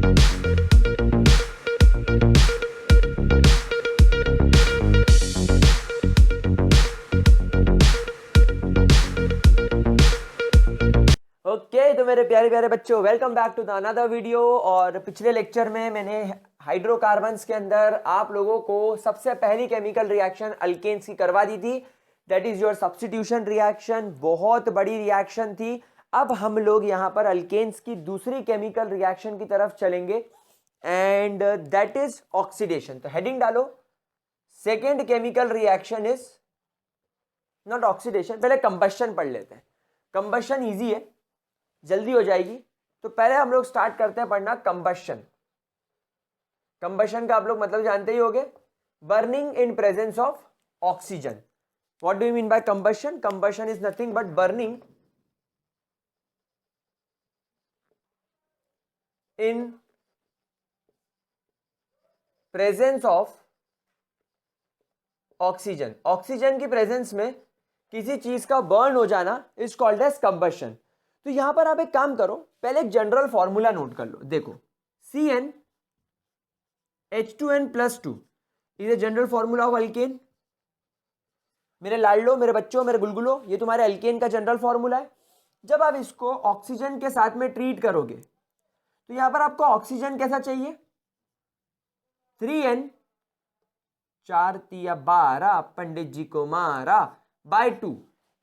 तो मेरे प्यारे प्यारे बच्चों, welcome back to the another video. और पिछले लेक्चर में मैंने हाइड्रोकार्बन्स के अंदर आप लोगों को सबसे पहली केमिकल रिएक्शन अल्केन्स की करवा दी थी, that is your substitution reaction. बहुत बड़ी रिएक्शन थी। अब हम लोग यहाँ पर अल्केन्स की दूसरी केमिकल रिएक्शन की तरफ चलेंगे एंड दैट इज ऑक्सीडेशन। तो हेडिंग डालो, second chemical reaction is not oxidation, पहले कंबशन पढ़ लेते हैं। कंबशन इजी है, जल्दी हो जाएगी। तो पहले हम लोग स्टार्ट करते हैं पढ़ना कंबशन। कंबशन का आप लोग मतलब जानते ही होंगे, burning in presence of oxygen. What do you mean by combustion? Combustion is nothing but burning in presence of oxygen. Oxygen की प्रेजेंस में किसी चीज का बर्न हो जाना इज कॉल्ड एज कंबशन। तो यहां पर आप एक काम करो, पहले एक जनरल फॉर्मूला नोट कर लो। देखो, CN H2N+2 is a general formula of alkane. मेरे लाडलो, मेरे बच्चों, मेरे गुलगुलो, ये तुम्हारे अल्केन का जनरल फॉर्मूला है। जब आप इसको ऑक्सीजन के साथ में ट्रीट करोगे तो यहां पर आपको ऑक्सीजन कैसा चाहिए? 3N 4 तिया 12 पंडित जी को मारा बाय 2।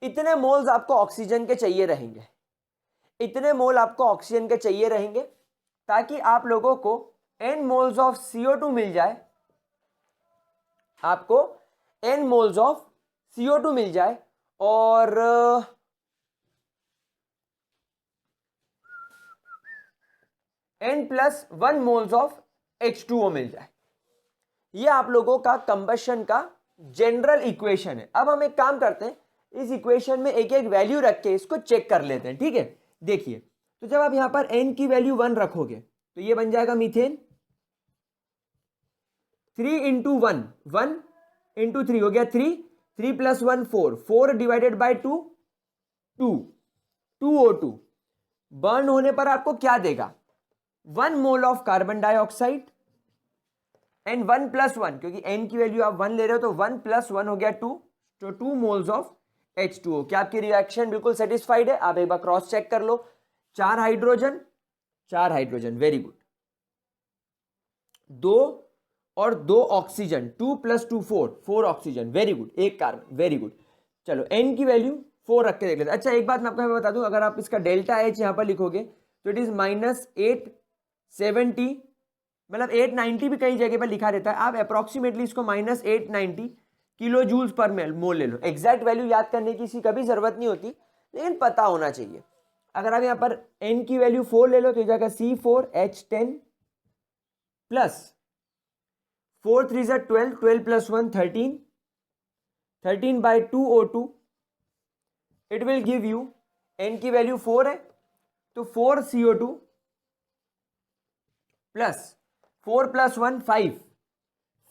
इतने मोल्स आपको ऑक्सीजन के चाहिए रहेंगे, इतने मोल आपको ऑक्सीजन के चाहिए रहेंगे ताकि आप लोगों को n मोल्स ऑफ CO2 मिल जाए। आपको n मोल्स ऑफ CO2 मिल जाए और n+1 मोल्स ऑफ H2O मिल जाए। ये आप लोगों का कंबशन का जनरल इक्वेशन है। अब हम एक काम करते हैं, इस इक्वेशन में एक एक वैल्यू रख के इसको चेक कर लेते हैं, ठीक है? देखिए, तो जब आप यहां पर n की वैल्यू 1 रखोगे तो ये बन जाएगा मीथेन। 3 इंटू 1, 1 इंटू 3 हो गया 3, 3 + 1 4, 4 डिवाइडेड बाय 2 2, 2O2 बर्न होने पर आपको क्या देगा? 1 mole of carbon dioxide and 1 + 1, क्योंकि n की वैल्यू आप 1 ले रहे हो तो 1 + 1 हो गया 2, तो 2 मोल्स ऑफ H2O। क्या आपकी रिएक्शन बिल्कुल सेटिस्फाइड है? आप एक बार क्रॉस चेक कर लो। 4 हाइड्रोजन, 4 हाइड्रोजन, वेरी गुड। 2 और 2 ऑक्सीजन, 2 + 2 4, 4 ऑक्सीजन, वेरी गुड। एक कार्बन, वेरी गुड। चलो n की वैल्यू 4 रख के देख लेते हैं। अच्छा, एक बात मैं आपको बता दूं, अगर आप इसका डेल्टा H यहां पर लिखोगे तो इट इज -870, मतलब 890 भी कई जगह पर लिखा रहता है। आप अप्रोक्सीमेटली इसको -890 किलो जूल्स पर मोल ले लो। एग्जैक्ट वैल्यू याद करने की इसकी कभी जरूरत नहीं होती, लेकिन पता होना चाहिए। अगर आप यहां पर n की वैल्यू 4 ले लो तो जाएगा C4H10 plus 4 3 12, 12 + 1 13, 13 by 2O2, it will give you, n की वैल्यू 4 है तो 4 CO2 plus 4 + 1 5,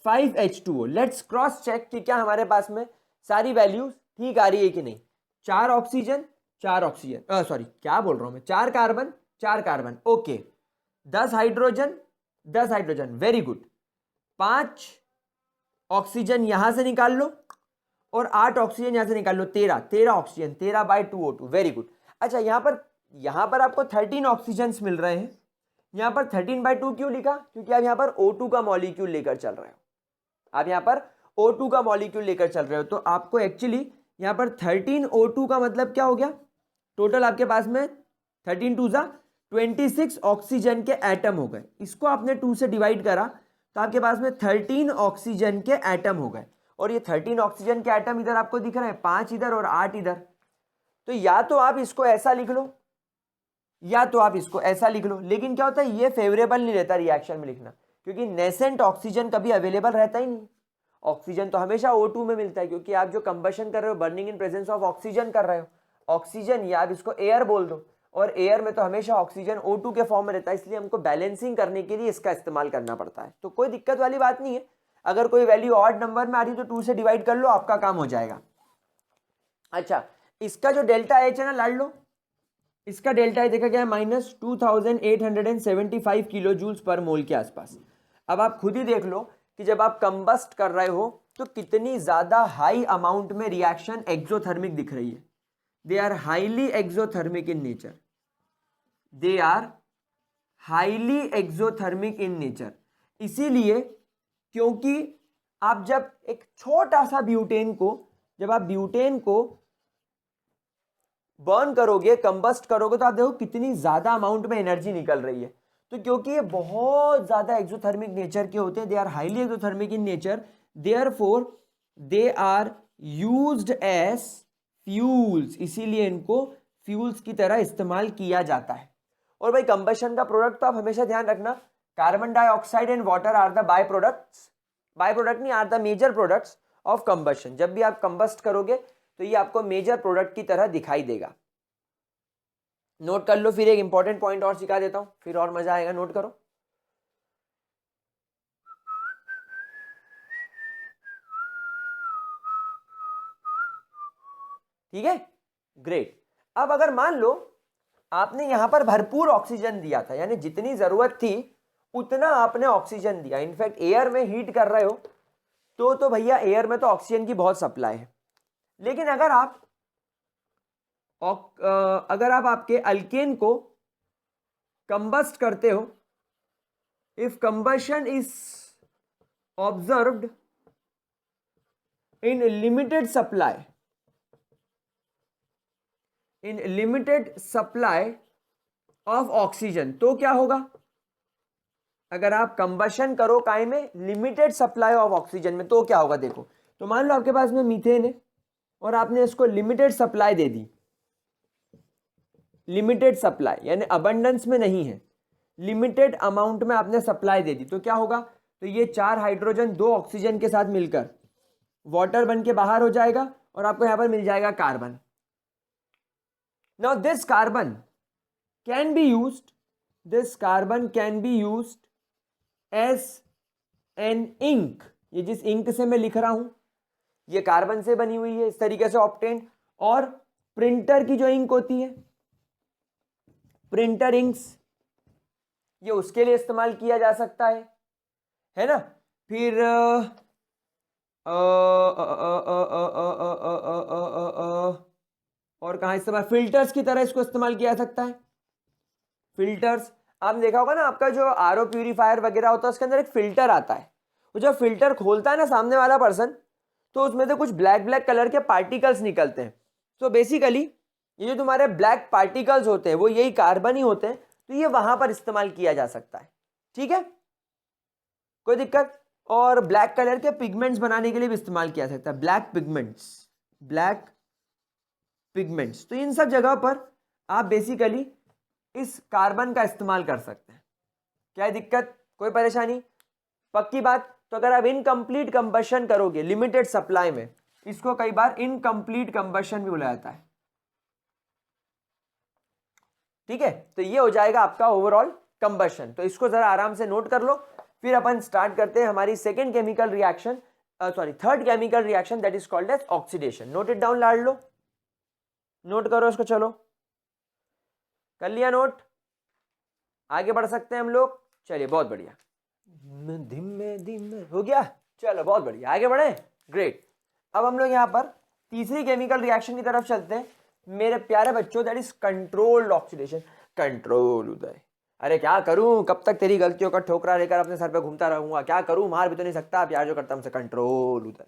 5 H2O। Let's cross check कि क्या हमारे पास में सारी वैल्यूज ठीक आ रही है कि नहीं। 4 ऑक्सीजन, 4 ऑक्सीजन, सॉरी क्या बोल रहा हूं मैं, 4 carbon, 4 carbon, okay. 10 hydrogen, 10 hydrogen, very good. 5 oxygen यहां से निकाल लो और 8 ऑक्सीजन यहां से निकाल लो, 13, 13 oxygen, 13 by 2O2, very good. अच्छा, यहां पर आपको 13 ऑक्सीजन मिल रहे हैं। यहां पर 13/2 क्यों लिखा? क्योंकि आप यहां पर O2 का मॉलिक्यूल लेकर चल रहे हो। आप यहां पर O2 का मॉलिक्यूल लेकर चल रहे हो तो आपको एक्चुअली यहां पर 13 O2 का मतलब क्या हो गया? टोटल आपके पास में 13 2 26 ऑक्सीजन के एटम हो गए। इसको आपने 2 से डिवाइड करा तो आपके पास में 13 ऑक्सीजन के एटम हो गए। और ये 13 ऑक्सीजन के एटम इधर आपको दिख रहे हैं, 5 इधर और 8 इधर। तो या तो आप इसको ऐसा लिख लो या तो आप इसको ऐसा लिख लो, लेकिन क्या होता है, ये फेवरेबल नहीं रहता रिएक्शन में लिखना, क्योंकि नेसेंट ऑक्सीजन कभी अवेलेबल रहता ही नहीं। ऑक्सीजन तो हमेशा O2 में मिलता है, क्योंकि आप जो कंबशन कर रहे हो burning in presence of oxygen कर रहे हो। ऑक्सीजन या आप इसको एयर बोल दो, और एयर में तो हमेशा ऑक्सीजन O2 के फॉर्म में रहता है, इसलिए हमको बैलेंसिंग करने के लिए इसका इस्तेमाल करना पड़ता है। तो कोई दिक्कत वाली बात नहीं है। अगर कोई वैल्यू ऑड नंबर में आ रही तो 2 से डिवाइड कर लो, आपका काम हो जाएगा। अच्छा, इसका जो डेल्टा H है ना, लाड़ लो, इसका डेल्टा आई देखा गया है -2875 किलो जूल्स पर मोल के आसपास। अब आप खुद ही देख लो कि जब आप कंबस्ट कर रहे हो तो कितनी ज्यादा हाई अमाउंट में रिएक्शन एक्सोथर्मिक दिख रही है। They are highly exothermic in nature, they are highly exothermic in nature. इसीलिए क्योंकि आप जब एक छोटा सा ब्यूटेन को, जब आप ब्यूटेन को बर्न करोगे, कंबस्ट करोगे, तो आप देखो कितनी ज्यादा अमाउंट में एनर्जी निकल रही है। तो क्योंकि ये बहुत ज्यादा एक्सोथर्मिक नेचर के होते हैं, they are highly exothermic in nature, therefore they are used as fuels, इसीलिए इनको फ्यूल्स की तरह इस्तेमाल किया जाता है। और भाई कंबशन का प्रोडक्ट तो आप हमेशा ध्यान रखना, carbon dioxide and water are the by products, by product नहीं, are the major products of combustion. जब भी आप कंबस्ट करोगे तो ये आपको मेजर प्रोडक्ट की तरह दिखाई देगा। नोट कर लो, फिर एक इंपॉर्टेंट पॉइंट और सिखा देता हूं, फिर और मजा आएगा। नोट करो, ठीक है, ग्रेट। अब अगर मान लो आपने यहां पर भरपूर ऑक्सीजन दिया था, यानी जितनी जरूरत थी उतना आपने ऑक्सीजन दिया, इनफैक्ट एयर में हीट कर रहे हो तो भैया एयर में तो ऑक्सीजन की बहुत सप्लाई है। लेकिन अगर आप आपके अल्केन को कंबस्ट करते हो, if combustion is observed in limited supply, in limited supply of oxygen, तो क्या होगा? अगर आप कंबशन करो काय में, लिमिटेड सप्लाई ऑफ ऑक्सीजन में, तो क्या होगा? देखो, तो मान लो आपके पास में मीथेन है और आपने इसको लिमिटेड सप्लाई दे दी, लिमिटेड सप्लाई यानी अबंडेंस में नहीं है, लिमिटेड अमाउंट में आपने सप्लाई दे दी, तो क्या होगा? तो ये 4 हाइड्रोजन 2 ऑक्सीजन के साथ मिलकर वाटर बन के बाहर हो जाएगा और आपको यहां पर मिल जाएगा carbon. Now this carbon can be used, this carbon can be used as an ink. ये जिस इंक से मैं लिख रहा हूं ये कार्बन से बनी हुई है, इस तरीके से ऑब्टेन्ड। और प्रिंटर की जो इंक होती है, प्रिंटर इंक्स, ये उसके लिए इस्तेमाल किया जा सकता है ना। फिर और कहां इस्तेमाल, फिल्टर्स की तरह इसको इस्तेमाल किया जा सकता है। फिल्टर्स आपने देखा होगा ना, आपका जो आरओ प्यूरिफायर वगैरह होता है उसके अंदर एक फिल्टर आता है, वो जब फिल्टर खोलता है ना सामने वाला पर्सन, तो उसमें से कुछ ब्लैक ब्लैक कलर के पार्टिकल्स निकलते हैं। तो बेसिकली ये जो तुम्हारे ब्लैक पार्टिकल्स होते हैं वो यही कार्बन ही होते हैं, तो ये वहां पर इस्तेमाल किया जा सकता है, ठीक है, कोई दिक्कत। और ब्लैक कलर के पिगमेंट्स बनाने के लिए भी इस्तेमाल किया जा सकता है, ब्लैक पिगमेंट्स, ब्लैक पिगमेंट्स। तो इन सब जगह पर आप बेसिकली इस कार्बन का इस्तेमाल कर सकते हैं। क्या दिक्कत, कोई परेशानी? पक्की बात। तो अगर आप इनकम्प्लीट कंबशन करोगे लिमिटेड सप्लाई में, इसको कई बार इनकम्प्लीट कंबशन भी बोला जाता है, ठीक है। तो ये हो जाएगा आपका ओवरऑल कंबशन। तो इसको जरा आराम से नोट कर लो, फिर अपन स्टार्ट करते हैं हमारी second chemical reaction, third chemical reaction, that is called as oxidation. Note it down, लाड लो, नोट करो इसको। चलो, कर लिया नोट? आगे बढ़ सकते हैं हम लोग। चलिए, बहुत बढ़िया, धीमे धीमे हो गया। चलो, बहुत बढ़िया, आगे बढ़े, ग्रेट। अब हम लोग यहाँ पर तीसरी केमिकल रिएक्शन की तरफ चलते हैं मेरे प्यारे बच्चों, that is controlled oxidation. Control Uday, अरे क्या करूं, कब तक तेरी गलतियों का ठोकरा लेकर अपने सर पे घूमता रहूंगा, क्या करूं, मार भी तो नहीं सकता, प्यार जो करता हमसे। कंट्रोल उदय,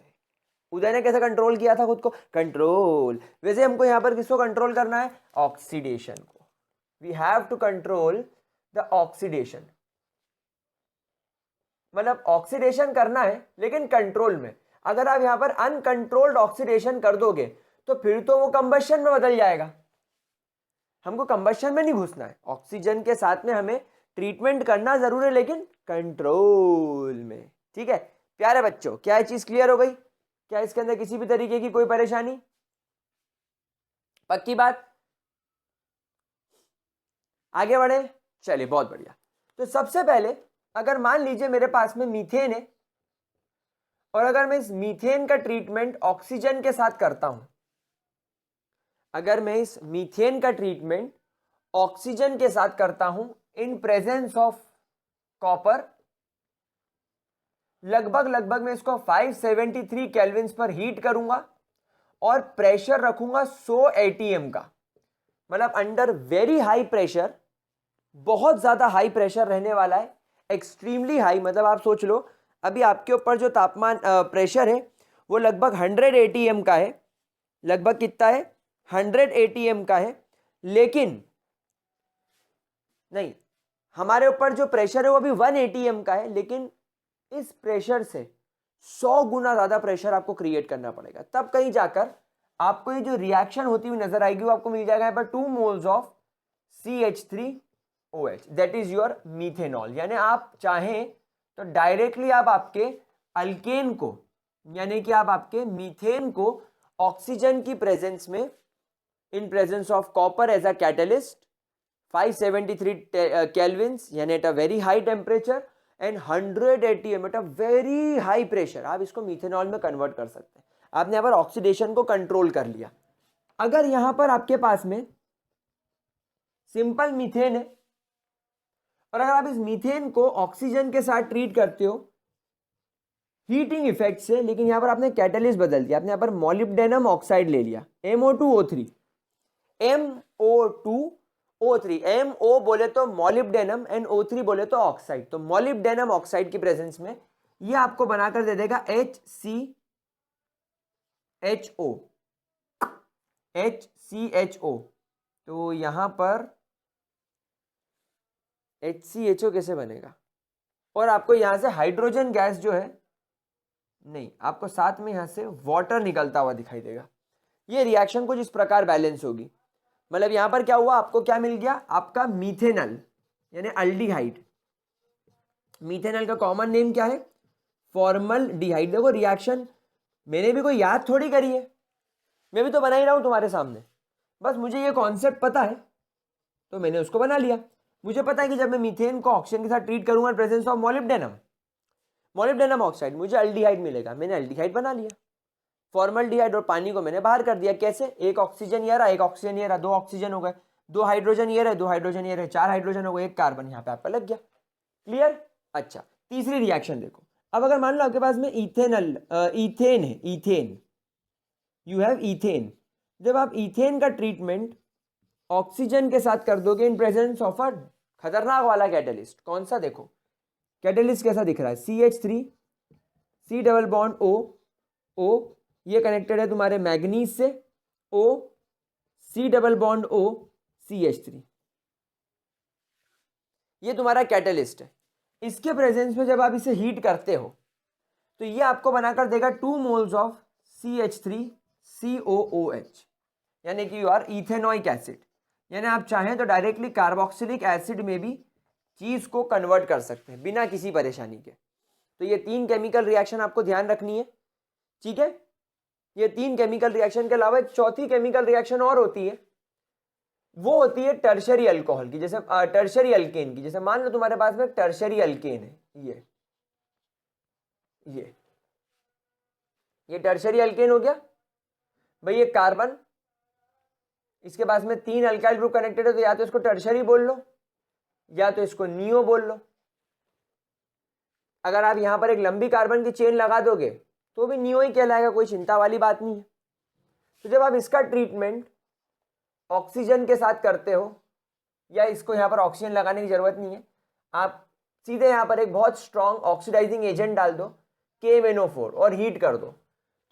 उदय ने कैसे कंट्रोल किया था खुद को? कंट्रोल। वैसे हमको यहाँ पर किसको कंट्रोल करना है? ऑक्सीडेशन को। We have to control the oxidation, मतलब ऑक्सीडेशन करना है लेकिन कंट्रोल में। अगर आप यहां पर अनकंट्रोल्ड ऑक्सीडेशन कर दोगे तो फिर तो वो कंबशन में बदल जाएगा। हमको कंबशन में नहीं घुसना है, ऑक्सीजन के साथ में हमें ट्रीटमेंट करना जरूर है लेकिन कंट्रोल में, ठीक है। प्यारे बच्चों, क्या ये चीज क्लियर हो गई? क्या इसके अंदर किसी भी तरीके की कोई परेशानी? पक्की बात, आगे बढ़े। चलिए, बहुत बढ़िया। तो सबसे पहले अगर मान लीजिए मेरे पास में मीथेन है और अगर मैं इस मीथेन का ट्रीटमेंट ऑक्सीजन के साथ करता हूं, अगर मैं इस मीथेन का ट्रीटमेंट ऑक्सीजन के साथ करता हूं इन प्रेजेंस ऑफ कॉपर, लगभग मैं इसको 573 केल्विन पर हीट करूंगा और प्रेशर रखूंगा 100 atm का, मतलब अंडर वेरी हाई प्रेशर, बहुत ज्यादा हाई प्रेशर रहने वाला है, एक्सट्रीमली हाई। मतलब आप सोच लो अभी आपके ऊपर जो तापमान प्रेशर है वो लगभग 100 atm का है, लगभग कितना है 100 atm का है, लेकिन नहीं, हमारे ऊपर जो प्रेशर है वो अभी 1 atm का है, लेकिन इस प्रेशर से 100 गुना ज्यादा प्रेशर आपको क्रिएट करना पड़ेगा, तब कहीं जाकर आपको ये जो रिएक्शन होती हुई नजर आएगी वो आपको मिल जाएगा यहाँ पर 2 moles of CH3OH, that is your methanol. यानी आप चाहें तो डायरेक्टली आप आपके अल्केन को, यानी कि आप आपके मीथेन को ऑक्सीजन की प्रेजेंस में, in presence of copper as a catalyst, 573 kelvins यानी at a very high temperature and 100 atm at a very high pressure, आप इसको मीथेनॉल में कन्वर्ट कर सकते हैं। आपने यहाँ पर ऑक्सीडेशन को कंट्रोल कर लिया। अगर यहां पर आपके पास में सिंपल मीथेन है और अगर आप इस मीथेन को ऑक्सीजन के साथ ट्रीट करते हो हीटिंग इफेक्ट से, लेकिन यहां पर आपने कैटलिस्ट बदल दिया, आपने यहां पर मॉलिब्डेनम ऑक्साइड ले लिया, MO2O3, MO2O3, MO बोले तो मॉलिब्डेनम एंड O3 बोले तो ऑक्साइड, तो मॉलिब्डेनम ऑक्साइड की प्रेजेंस में ये आपको बनाकर दे देगा HCHO। तो यहां पर HCHO कैसे बनेगा, और आपको यहां से हाइड्रोजन गैस जो है, नहीं, आपको साथ में यहां से वाटर निकलता हुआ दिखाई देगा। ये रिएक्शन कुछ इस प्रकार बैलेंस होगी। मतलब यहां पर क्या हुआ, आपको क्या मिल गया, आपका मीथेनल यानी अल्डिहाइड। मीथेनल का कॉमन नेम क्या है, फॉर्मलडिहाइड। देखो रिएक्शन मैंने भी कोई याद थोड़ी करी है, मैं भी तो बना ही रहा हूं तुम्हारे सामने, बस मुझे ये कॉन्सेप्ट पता है तो मैंने उसको बना लिया। मुझे पता है कि जब मैं मीथेन को ऑक्सीजन के साथ ट्रीट करूंगा प्रेजेंस ऑफ मॉलिब्डेनम ऑक्साइड, मुझे अल्डिहाइड मिलेगा, मैंने अल्डिहाइड बना लिया। फॉर्मलडिहाइड और पानी को मैंने बाहर कर दिया, कैसे, एक ऑक्सीजन ये रहा, एक ऑक्सीजन ये रहा, 2 ऑक्सीजन हो गए, 2 हाइड्रोजन ये रहे, 2 हाइड्रोजन ये रहे, 4 हाइड्रोजन हो गए, 1 कार्बन यहाँ पे आपका लग गया। क्लियर। अच्छा, तीसरी रिएक्शन देखो। अब अगर मान लो आपके पास में इथेन है, इथेन, यू हैव इथेन। जब आप इथेन का ट्रीटमेंट ऑक्सीजन के साथ कर दोगे इन प्रेजेंस ऑफ अ खतरनाक वाला कैटलिस्ट, कौन सा, देखो कैटलिस्ट कैसा दिख रहा है, CH3 C double bond O, ये कनेक्टेड है तुम्हारे मैग्नीज से, O C double bond O CH3, ये तुम्हारा कैटलिस्ट है। इसके प्रेजेंस में जब आप इसे हीट करते हो तो ये आपको बनाकर देगा 2 मोल्स ऑफ CH3COOH, यानी कि यू आर इथेनोइक एसिड। यानी आप चाहें तो डायरेक्टली कार्बोक्सिलिक एसिड में भी चीज को कन्वर्ट कर सकते हैं बिना किसी परेशानी के। तो ये 3 केमिकल रिएक्शन आपको ध्यान रखनी है, ठीक है। ये 3 केमिकल रिएक्शन के अलावा एक चौथी केमिकल रिएक्शन और होती है, वो होती है टर्शरी अल्कोहल की, जैसे टर्शरी अल्केन की। जैसे मान लो तुम्हारे पास में टर्शरी अल्केन है, ये टर्शरी अल्केन हो गया भाई, ये कार्बन, इसके पास में 3 अल्काइल ग्रुप कनेक्टेड है, तो या तो इसको टर्शरी बोल लो या तो इसको नियो बोल लो। अगर आप यहां पर एक लंबी कार्बन की चेन लगा दोगे तो भी नियो ही कहलाएगा, कोई चिंता वाली बात नहीं है। तो जब आप इसका ट्रीटमेंट ऑक्सीजन के साथ करते हो, या इसको यहां पर ऑक्सीजन लगाने की जरूरत नहीं है, आप सीधे यहां पर एक बहुत स्ट्रॉन्ग ऑक्सीडाइजिंग एजेंट डाल दो KMnO4 और हीट कर दो,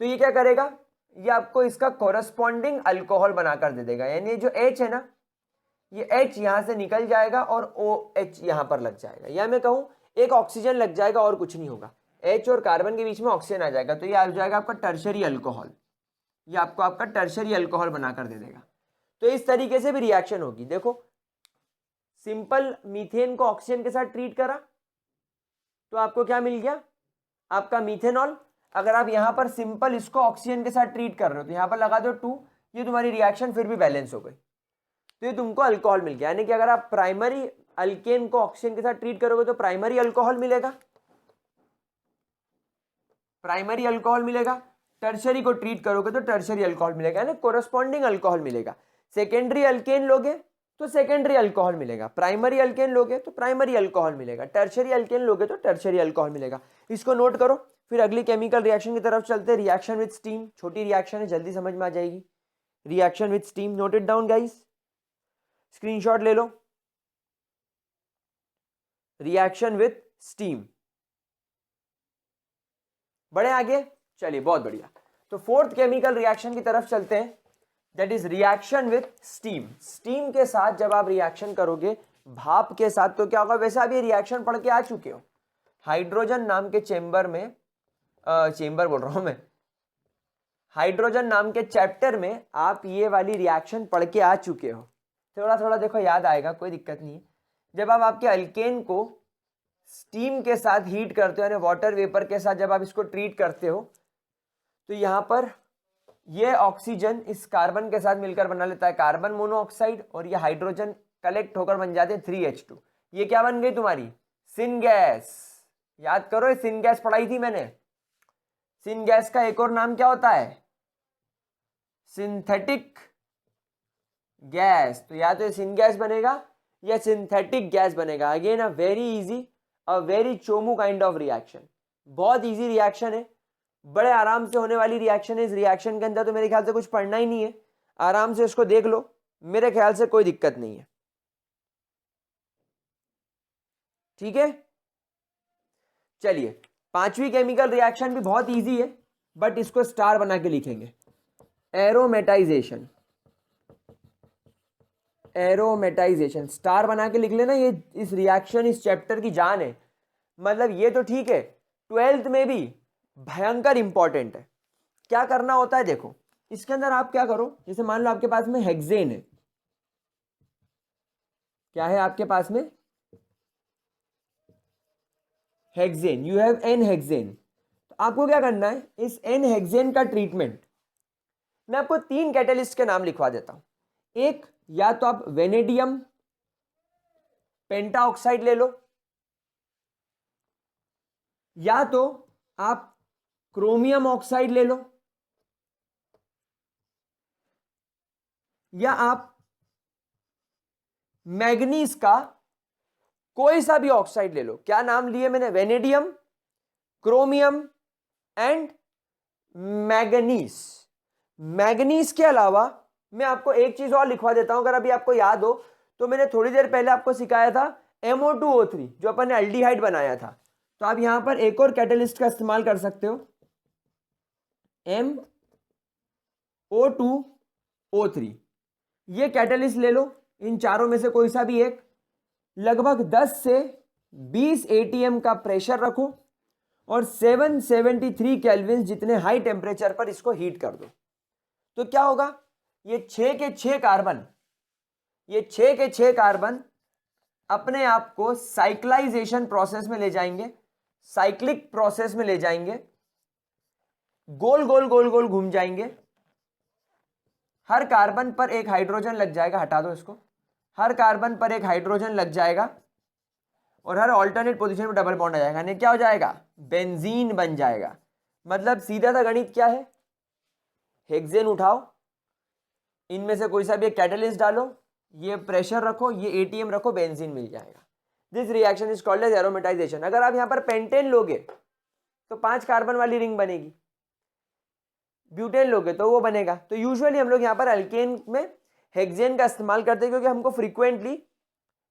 तो ये क्या करेगा, ये आपको इसका कोरस्पॉन्डिंग अल्कोहल बनाकर दे देगा। यानी जो H है ना, ये H यहां से निकल जाएगा और OH यहां पर लग जाएगा, या मैं कहूं एक ऑक्सीजन लग जाएगा और कुछ नहीं होगा, H और कार्बन के बीच में ऑक्सीजन आ जाएगा, तो ये आ जाएगा आपका टर्शरी अल्कोहल। ये आपको आपका टर्शरी अल्कोहल बनाकर दे देगा। तो इस तरीके से भी रिएक्शन होगी। देखो सिंपल मीथेन को ऑक्सीजन के साथ ट्रीट करा तो आपको क्या मिल गया, आपका मीथेनॉल। अगर आप यहां पर सिंपल इसको ऑक्सीजन के साथ ट्रीट कर रहे हो तो यहां पर लगा दो 2, ये तुम्हारी रिएक्शन फिर भी बैलेंस हो गई, तो ये तुमको अल्कोहल मिल गया। यानी कि अगर आप प्राइमरी अल्केन को ऑक्सीजन के साथ ट्रीट करोगे तो प्राइमरी अल्कोहल मिलेगा, प्राइमरी अल्कोहल मिलेगा। टर्शरी को ट्रीट करोगे तो टर्शरी अल्कोहल मिलेगा, यानी कोरस्पॉन्डिंग अल्कोहल मिलेगा। सेकेंडरी अल्केन लोगे तो सेकेंडरी अल्कोहल मिलेगा। प्राइमरी अल्केन लोगे तो प्राइमरी अल्कोहल मिलेगा, टर्शरी अल्केन लोगे तो टर्शरी अल्कोहल मिलेगा। इसको नोट करो। फिर अगली केमिकल रिएक्शन की तरफ चलते हैं। रिएक्शन विद स्टीम, छोटी रिएक्शन है, जल्दी समझ में आ जाएगी। Reaction with steam, note it down guys, screenshot ले लो। रिएक्शन विद स्टीम, बढ़े आगे, चलिए बहुत बढ़िया। तो फोर्थ केमिकल रिएक्शन की तरफ चलते हैं, that is reaction with steam. Steam के साथ जब आप रिएक्शन करोगे, भाप के साथ, तो क्या होगा? वैसे आप ये रिएक्शन पढ़ के आ चुके हो, हाइड्रोजन नाम के चेंबर में, चेंबर बोल रहा हूं मैं, हाइड्रोजन नाम के चैप्टर में आप ये वाली रिएक्शन पढ़ के आ चुके हो। थोड़ा थोड़ा देखो याद आएगा, कोई दिक्कत नहीं है। जब आप आपके अल्केन को स्टीम के साथ हीट करते हो, यानी वाटर वेपर के साथ जब आप इसको ट्रीट करते हो, तो यहां पर ये ऑक्सीजन इस कार्बन के साथ मिलकर बना लेता है कार्बन मोनोऑक्साइड, और ये हाइड्रोजन कलेक्ट होकर बन जाते हैं 3H2। ये क्या बन गई तुम्हारी? Syn gas. याद करो, ये सिन गैस पढ़ाई थी मैंने। सिन गैस का एक और नाम क्या होता है? Synthetic gas. तो या तो सिन गैस बनेगा या सिंथेटिक गैस बनेगा। Again a very easy, a very Chomu kind of reaction. बहुत इजी रिएक्शन है, बड़े आराम से होने वाली रिएक्शन है। इस रिएक्शन के अंदर तो मेरे ख्याल से कुछ पढ़ना ही नहीं है, आराम से इसको देख लो, मेरे ख्याल से कोई दिक्कत नहीं है। ठीक है, चलिए पांचवी केमिकल रिएक्शन भी बहुत इजी है, बट इसको स्टार बना के लिखेंगे, एरोमेटाइजेशन। एरोमेटाइजेशन स्टार बना के लिख लेना। ये इस रिएक्शन, इस चैप्टर की जान है। मतलब ये तो ठीक है, 12th में भी भयंकर इंपॉर्टेंट है। क्या करना होता है देखो, इसके अंदर आप क्या करो, जैसे मान लो आपके पास में हेक्सेन है। क्या है आपके पास में? Hexane. You have an hexane. तो आपको क्या करना है, इस एन हेक्सेन का ट्रीटमेंट, मैं आपको 3 कैटेलिस्ट के नाम लिखवा देता हूं। एक, या तो आप वेनेडियम पेंटाऑक्साइड ले लो, या तो आप क्रोमियम ऑक्साइड ले लो, या आप मैग्नीज का कोई सा भी ऑक्साइड ले लो। क्या नाम लिए मैंने? Vanadium, chromium and manganese. Manganese के अलावा मैं आपको एक चीज और लिखवा देता हूं, अगर अभी आपको याद हो तो मैंने थोड़ी देर पहले आपको सिखाया था MO2O3, जो अपन ने एल्डिहाइड बनाया था। तो आप यहां पर एक और कैटेलिस्ट का इस्तेमाल कर सकते हो, MO2O3। ये कैटेलिस्ट ले लो, इन चारों में से कोई सा भी एक। लगभग 10 से 20 ATM का प्रेशर रखो और 773 केल्विन जितने हाई टेम्परेचर पर इसको हीट कर दो। तो क्या होगा, ये 6 के 6 कार्बन, ये 6 के 6 कार्बन अपने आप को साइक्लाइजेशन प्रोसेस में ले जाएंगे, साइक्लिक प्रोसेस में ले जाएंगे, गोल गोल गोल गोल घूम जाएंगे। हर कार्बन पर एक हाइड्रोजन लग जाएगा, हटा दो इसको, हर कार्बन पर एक हाइड्रोजन लग जाएगा और हर ऑल्टरनेट पोजीशन में डबल बॉन्ड आ जाएगा, यानी क्या हो जाएगा? बेंजीन बन जाएगा। मतलब सीधा सा गणित क्या है, हेक्सेन उठाओ, इनमें से कोई सा भी एक कैटेलिस्ट डालो, ये प्रेशर रखो, ये ATM रखो, बेंजीन मिल जाएगा। This reaction is called as aromatization. अगर आप यहां पर पेंटेन लोगे तो 5 कार्बन वाली रिंग बनेगी, ब्यूटेन लोगे तो वो बनेगा। तो यूजुअली हम लोग यहाँ पर अल्केन में हेक्सेन का इस्तेमाल करते हैं, क्योंकि हमको फ्रीक्वेंटली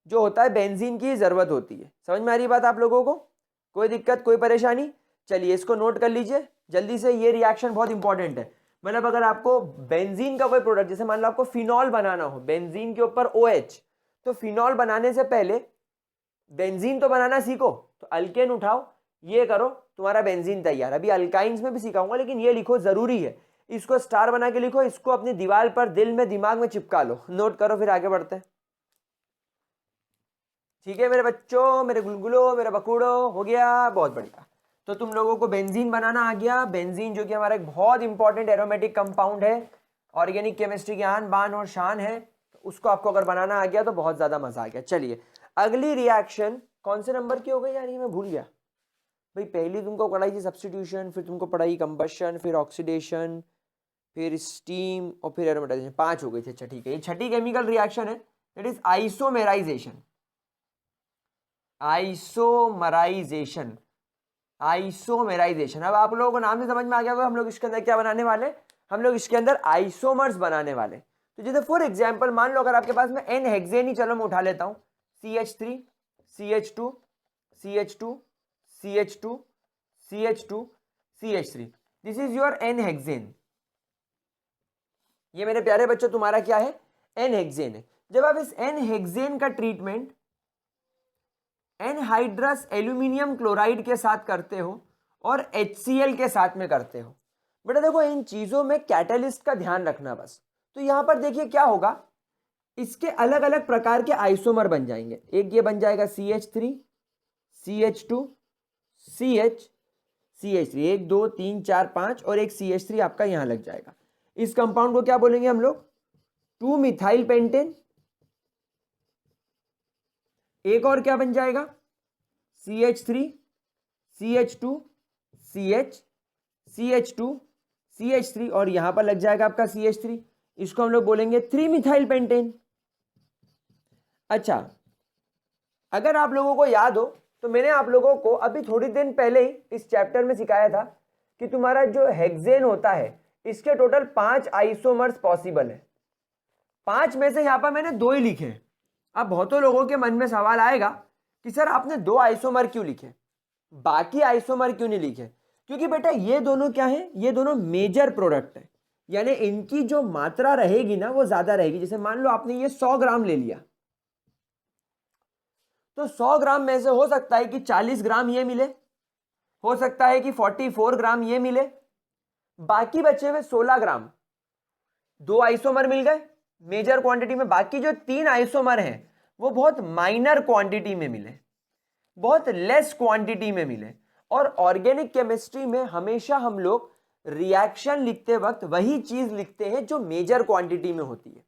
जो होता है बेंजीन की जरूरत होती है। समझ में आ रही बात आप लोगों को? कोई दिक्कत, कोई परेशानी? चलिए इसको नोट कर लीजिए जल्दी से, ये रिएक्शन बहुत इंपॉर्टेंट है। मतलब अगर आपको बेंजीन का कोई प्रोडक्ट, जैसे मान लो आपको फिनॉल बनाना हो, बेंजीन के ऊपर OH, तो फिनॉल बनाने से पहले बेंजीन तो बनाना सीखो। तो अल्केन उठाओ, ये करो, तुम्हारा बेंजीन तैयार। अभी अल्काइंस में भी सिखाऊंगा, लेकिन ये लिखो, जरूरी है, इसको स्टार बना के लिखो, इसको अपनी दीवार पर, दिल में, दिमाग में चिपका लो, नोट करो, फिर आगे बढ़ते हैं। ठीक है मेरे बच्चों, मेरे गुलगुलो, मेरे बकुड़ो, हो गया, बहुत बढ़िया। तो तुम लोगों को बेंजीन बनाना आ गया। बेंजीन जो कि हमारा एक बहुत इंपॉर्टेंट एरोमेटिक कंपाउंड है, ऑर्गेनिक केमिस्ट्री की आन बान और शान है, तो उसको आपको अगर बनाना आ गया तो बहुत ज्यादा मजा आ गया। चलिए अगली रिएक्शन कौन से नंबर की हो गई यार, ये मैं भूल गया भाई। पहली तुमको पढ़ाई थी सब्स्टिट्यूशन, फिर तुमको पढ़ाई कंबशन, फिर ऑक्सीडेशन, फिर स्टीम और फिर एरोमेटाइजेशन। 5 हो गई थी। अच्छा ठीक है, ये छठी केमिकल रिएक्शन है that is isomerization. Isomerization, isomerization. अब आप लोगों को नाम से समझ में आ गया होगा हम लोग इसके अंदर क्या बनाने वाले, हम लोग इसके अंदर आइसोमर्स बनाने वाले। तो जैसे फॉर एग्जांपल मान लो अगर आपके पास में एन हेक्सेन ही, चलो मैं उठा लेता हूं, CH3 CH2 CH2 CH2 CH2 CH3, this is your n hexane. ये मेरे प्यारे बच्चों तुम्हारा क्या है, एन हेक्सेन है। जब आप इस एन हेक्सेन का ट्रीटमेंट एनहाइड्रस एल्यूमिनियम क्लोराइड के साथ करते हो और HCl के साथ में करते हो, बेटा देखो इन चीजों में कैटलिस्ट का ध्यान रखना बस। तो यहां पर देखिए क्या होगा, इसके अलग अलग प्रकार के आइसोमर बन जाएंगे। एक ये बन जाएगा CH3 CH2 CH CH3, 1 2 3 4 5 और एक CH3 आपका यहां लग जाएगा। इस कंपाउंड को क्या बोलेंगे हम लोग, 2 मिथाइल पेंटेन। एक और क्या बन जाएगा, CH3 CH2 CH CH2 CH3 और यहां पर लग जाएगा आपका CH3, इसको हम लोग बोलेंगे 3 मिथाइल पेंटेन। अच्छा, अगर आप लोगों को याद हो तो मैंने आप लोगों को अभी थोड़ी दिन पहले ही इस चैप्टर में सिखाया था कि तुम्हारा जो हेक्सेन होता है इसके टोटल 5 आइसोमर्स पॉसिबल है। 5 में से यहां पर मैंने 2 ही लिखे हैं। अब बहुतों लोगों के मन में सवाल आएगा कि सर आपने 2 आइसोमर क्यों लिखे, बाकी आइसोमर क्यों नहीं लिखे? क्योंकि बेटा ये दोनों क्या है, ये दोनों मेजर प्रोडक्ट है, यानी इनकी जो मात्रा रहेगी ना वो ज्यादा रहेगी। जैसे मान लो आपने ये 100 ग्राम ले लिया, तो 100 ग्राम में से हो सकता है कि 40 ग्राम ये मिले, हो सकता है कि 44 ग्राम ये मिले, बाकी बचे हुए 16 ग्राम 2 आइसोमर मिल गए मेजर क्वांटिटी में। बाकी जो 3 आइसोमर हैं वो बहुत माइनर क्वांटिटी में मिले, बहुत लेस क्वांटिटी में मिले। और ऑर्गेनिक केमिस्ट्री में हमेशा हम लोग रिएक्शन लिखते वक्त वही चीज लिखते हैं जो मेजर क्वांटिटी में होती है।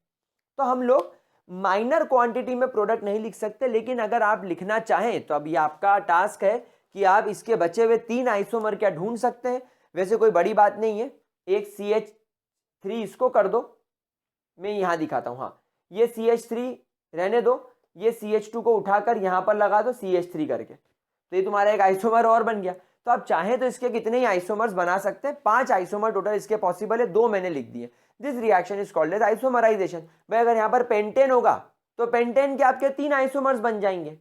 तो हम लोग माइनर क्वांटिटी में प्रोडक्ट नहीं लिख सकते, लेकिन अगर आप लिखना चाहें तो अब ये आपका टास्क है कि आप इसके बचे हुए 3 आइसोमर क्या ढूंढ सकते हैं। वैसे कोई बड़ी बात नहीं है, एक CH3 इसको कर दो, मैं यहां दिखाता हूं। हाँ, ये CH3 रहने दो, ये CH2 को उठाकर यहां पर लगा दो CH3 करके, तो ये तुम्हारा एक आइसोमर और बन गया। तो आप चाहें तो इसके कितने ही आइसोमर्स बना सकते हैं, 5 आइसोमर टोटल इसके पॉसिबल है, 2 मैंने लिख दिए। This reaction is called as isomerization. भाई अगर यहाँ पर पेंटेन होगा तो पेंटेन के आपके 3 आइसोमर्स बन जाएंगे,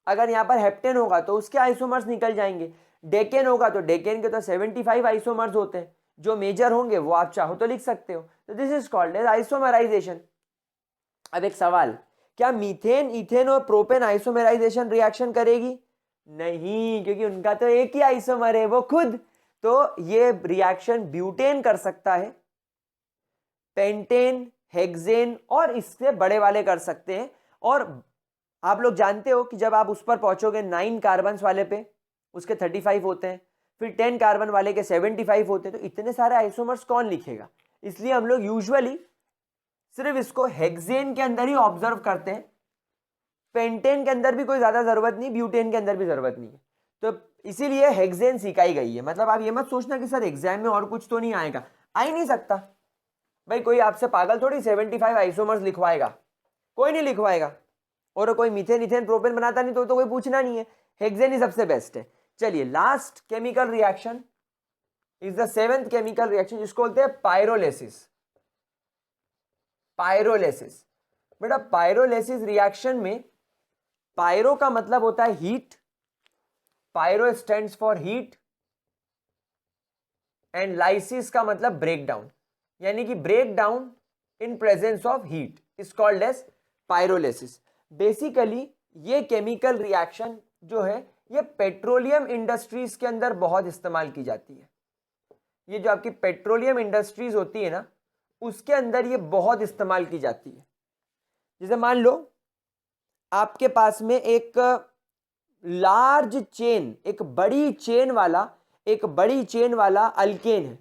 अगर यहाँ पर हेप्टेन होगा तो उसके आइसोमर्स निकल जाएंगे, डेकेन होगा तो डेकेन के तो 75 आइसोमर्स होते हैं, जो मेजर होंगे वो आप चाहो तो लिख सकते हो। तो this is called as isomerization. अब एक सवाल, क्या मीथेन इथेन और प्रोपेन आइसोमेराइजेशन रिएक्शन करेगी? नहीं, क्योंकि उनका तो एक ही आइसोमर है वो खुद। तो ये रिएक्शन ब्यूटेन कर सकता है, पेंटेन, हेक्सेन और इससे बड़े वाले कर सकते हैं। और आप लोग जानते हो कि जब आप उस पर पहुंचोगे 9 कार्बन वाले पे, उसके 35 होते हैं, फिर 10 कार्बन वाले के 75 होते हैं, तो इतने सारे आइसोमर्स कौन लिखेगा? इसलिए हम लोग यूजुअली सिर्फ इसको हेक्सेन के अंदर ही ऑब्जर्व करते हैं, पेंटेन के अंदर भी कोई ज्यादा जरूरत नहीं, ब्यूटेन के अंदर भी जरूरत नहीं है। तो इसीलिए हेक्सेन सिखाई गई है। मतलब आप ये मत सोचना कि सर एग्जाम में और कुछ तो नहीं आएगा, आ ही नहीं सकता भाई, कोई आपसे पागल थोड़ी 75 आइसोमर्स लिखवाएगा, कोई नहीं लिखवाएगा। और कोई मीथेन इथेन प्रोपेन बनाता नहीं तो कोई पूछना नहीं है, हेक्सेन ही सबसे बेस्ट है। चलिए last chemical reaction is the 7th chemical reaction, जिसको बोलते हैं पायरोलिसिस। पायरोलिसिस, बेटा पायरोलिसिस रिएक्शन में पायरो का मतलब होता है heat, pyro stands for heat, and lysis का मतलब ब्रेक डाउन, यानी कि break down in presence of heat is called as pyrolysis. Basically ये केमिकल रिएक्शन जो है ये पेट्रोलियम इंडस्ट्रीज के अंदर बहुत इस्तेमाल की जाती है। ये जो आपकी पेट्रोलियम इंडस्ट्रीज होती है ना, उसके अंदर ये बहुत इस्तेमाल की जाती है। जैसे मान लो आपके पास में एक लार्ज चेन, एक बड़ी चेन वाला अल्केन है।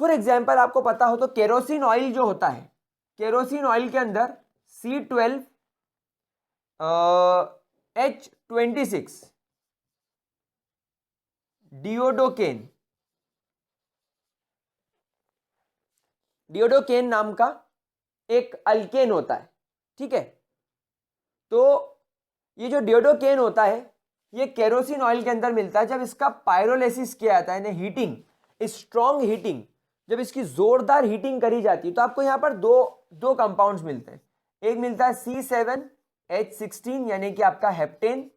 फॉर एग्जाम्पल आपको पता हो तो केरोसिन ऑयल जो होता है, केरोसिन ऑयल के अंदर C12 H26 डियोडोकेन नाम का एक अल्केन होता है। ठीक है। तो ये जो डियोडोकेन होता है ये केरोसिन ऑयल के अंदर मिलता है। जब इसका पायरोलिसिस किया जाता है यानी हीटिंग, स्ट्रॉन्ग हीटिंग, जब इसकी जोरदार हीटिंग करी जाती है तो आपको यहाँ पर दो कंपाउंड्स मिलते हैं। एक मिलता है C7H16 यानी कि आपका हेप्टेन,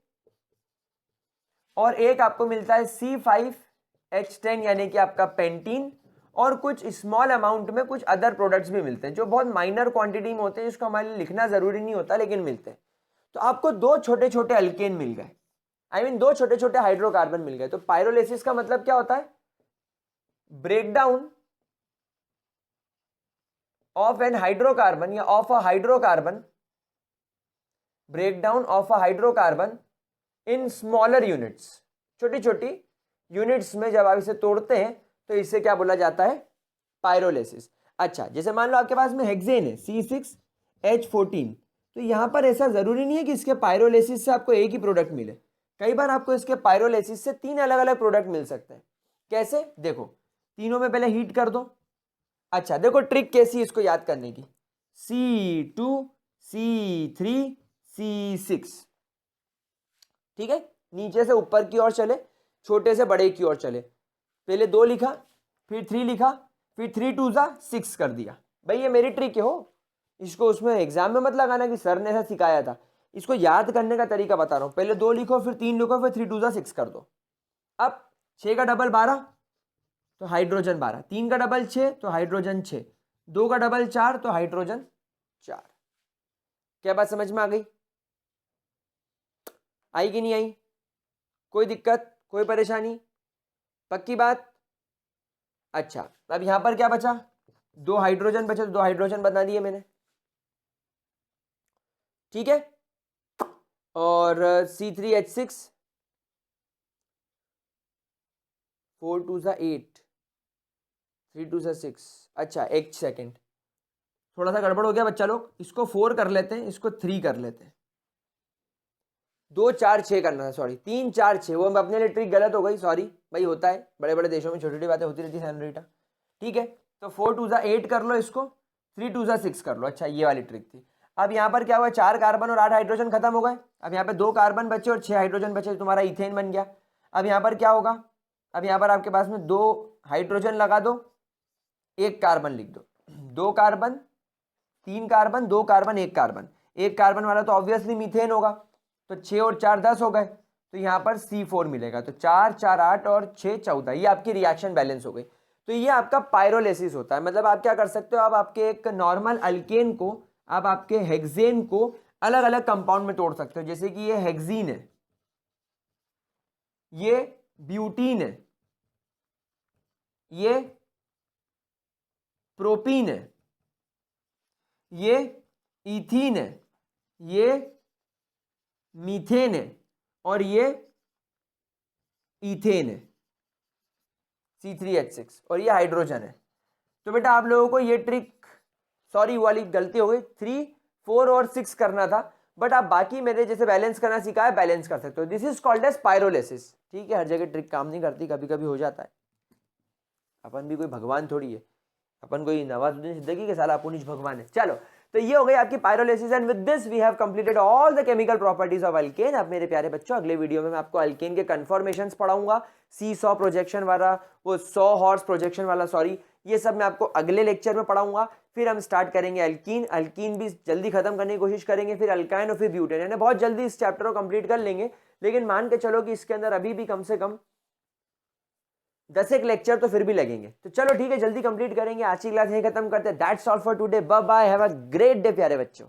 और एक आपको मिलता है C5H10 यानी कि आपका पेंटीन, और कुछ स्मॉल अमाउंट में कुछ अदर प्रोडक्ट्स भी मिलते हैं जो बहुत माइनर क्वांटिटी में होते हैं, जिसको हमारे लिए लिखना जरूरी नहीं होता लेकिन मिलते हैं। तो आपको दो छोटे छोटे अल्केन मिल गए, दो छोटे छोटे हाइड्रोकार्बन मिल गए। तो पायरोलिसिस का मतलब क्या होता है? ब्रेकडाउन ऑफ एन हाइड्रोकार्बन या of a hydrocarbon, breakdown of a hydrocarbon in smaller units, छोटी छोटी यूनिट्स में जब आप इसे तोड़ते हैं तो इसे क्या बोला जाता है? पायरोलिसिस। अच्छा, जैसे मान लो आपके पास में हेक्सेन है C6H14, तो यहां पर ऐसा जरूरी नहीं है कि इसके पायरोलिसिस से आपको एक ही प्रोडक्ट मिले। कई बार आपको इसके पायरोलिसिस से 3 अलग अलग प्रोडक्ट मिल सकते हैं। कैसे? देखो, तीनों में पहले हीट कर दो। अच्छा देखो ट्रिक कैसी है इसको याद करने की। C2 C3 C6, ठीक है, नीचे से ऊपर की ओर चले, छोटे से बड़े की ओर चले। पहले 2 लिखा, फिर 3 लिखा, फिर 3 2 जा 6 कर दिया। भाई ये मेरी ट्रिक है हो, इसको उसमें एग्जाम में मत लगाना कि सर ने ऐसा सिखाया था। इसको याद करने का तरीका बता रहा हूं। पहले 2 लिखो, फिर 3 लिखो, फिर 3 2 जा 6 कर दो। अब 6 का डबल 12 तो हाइड्रोजन 12, 3 का डबल 6 तो हाइड्रोजन 6, 2 का डबल 4 तो हाइड्रोजन 4। क्या बात समझ में आ गई? आई कि नहीं आई? कोई दिक्कत, कोई परेशानी? पक्की बात? अच्छा, अब यहां पर क्या बचा? 2 हाइड्रोजन बचे, तो 2 हाइड्रोजन बना दिए मैंने, ठीक है। और C3H6 4 2 जा 8, 3 2 जा 6। अच्छा एक सेकेंड, थोड़ा सा गड़बड़ हो गया बच्चा लोग, इसको 4 कर लेते हैं, इसको 3 कर लेते हैं। 2 4 6 करना था, सॉरी 3 4 6, वो अपने लिए ट्रिक गलत हो गई, सॉरी भाई, होता है बड़े बड़े देशों में, छोटी छोटी बातें होती रहती है सैनरीटा, ठीक है। तो 4 2 जा 8 कर लो, इसको 3 2 जा 6 कर लो। अच्छा ये वाली ट्रिक थी। अब यहाँ पर क्या हुआ? 4 कार्बन और 8 हाइड्रोजन खत्म हो गए। अब यहाँ पे 2 कार्बन बचे और 6 हाइड्रोजन बचे, तुम्हारा इथेन बन गया। अब यहाँ पर क्या होगा? अब यहाँ पर आपके पास में 2 हाइड्रोजन लगा दो, 1 कार्बन लिख दो, 2 carbon 3 carbon 2 carbon 1 carbon, 1 carbon वाला तो ऑब्वियसली मीथेन होगा। तो 6 और 4 10 हो गए, तो यहाँ पर C4 मिलेगा। तो 4 4 8 और 6 14, ये आपकी रिएक्शन बैलेंस हो गई। तो ये आपका पायरोलिसिस होता है। मतलब आप क्या कर सकते हो, आप आपके एक नॉर्मल अल्केन को, आप आपके हेक्सेन को अलग अलग कंपाउंड में तोड़ सकते हो। जैसे कि ये हेक्सीन है, ये ब्यूटीन है, ये प्रोपीन है, ये इथीन है, ये मीथेन है, और ये इथेन है C3H6, और ये हाइड्रोजन है। तो बेटा आप लोगों को ये ट्रिक, सॉरी वाली गलती हो गई, 3 4 और 6 करना था, बट आप बाकी मेरे जैसे बैलेंस करना सीखा है, बैलेंस कर सकते हो। This is called as pyrolysis, ठीक है। हर जगह ट्रिक काम नहीं करती, कभी कभी हो जाता है। अपन भी कोई भगवान थोड़ी है, अपन कोई नवाजुद्दीन सिद्दीकी के साला अपुनिश भगवान है। चलो, तो ये हो गई आपकी pyrolysis, and with this we have completed all the chemical properties of alkane. अब मेरे प्यारे बच्चों, अगले वीडियो में मैं आपको अल्केन के कन्फॉर्मेशंस पढ़ाऊंगा, C100 प्रोजेक्शन वाला, वो 100 हॉर्स प्रोजेक्शन वाला, सॉरी, ये सब मैं आपको अगले लेक्चर में पढ़ाऊंगा। फिर हम स्टार्ट करेंगे अल्कीन, अल्कीन भी जल्दी खत्म करने की कोशिश करेंगे, फिर अल्काइन और फिर ब्यूटेन, यानी बहुत जल्दी इस चैप्टर को कंप्लीट कर लेंगे। लेकिन मान के चलो कि इसके अंदर अभी भी कम से कम 10 एक लेक्चर तो फिर भी लगेंगे। तो चलो ठीक है, जल्दी कंप्लीट करेंगे। आज की क्लास यहीं खत्म करते हैं। That's all for today, bye bye, have a great day प्यारे बच्चों।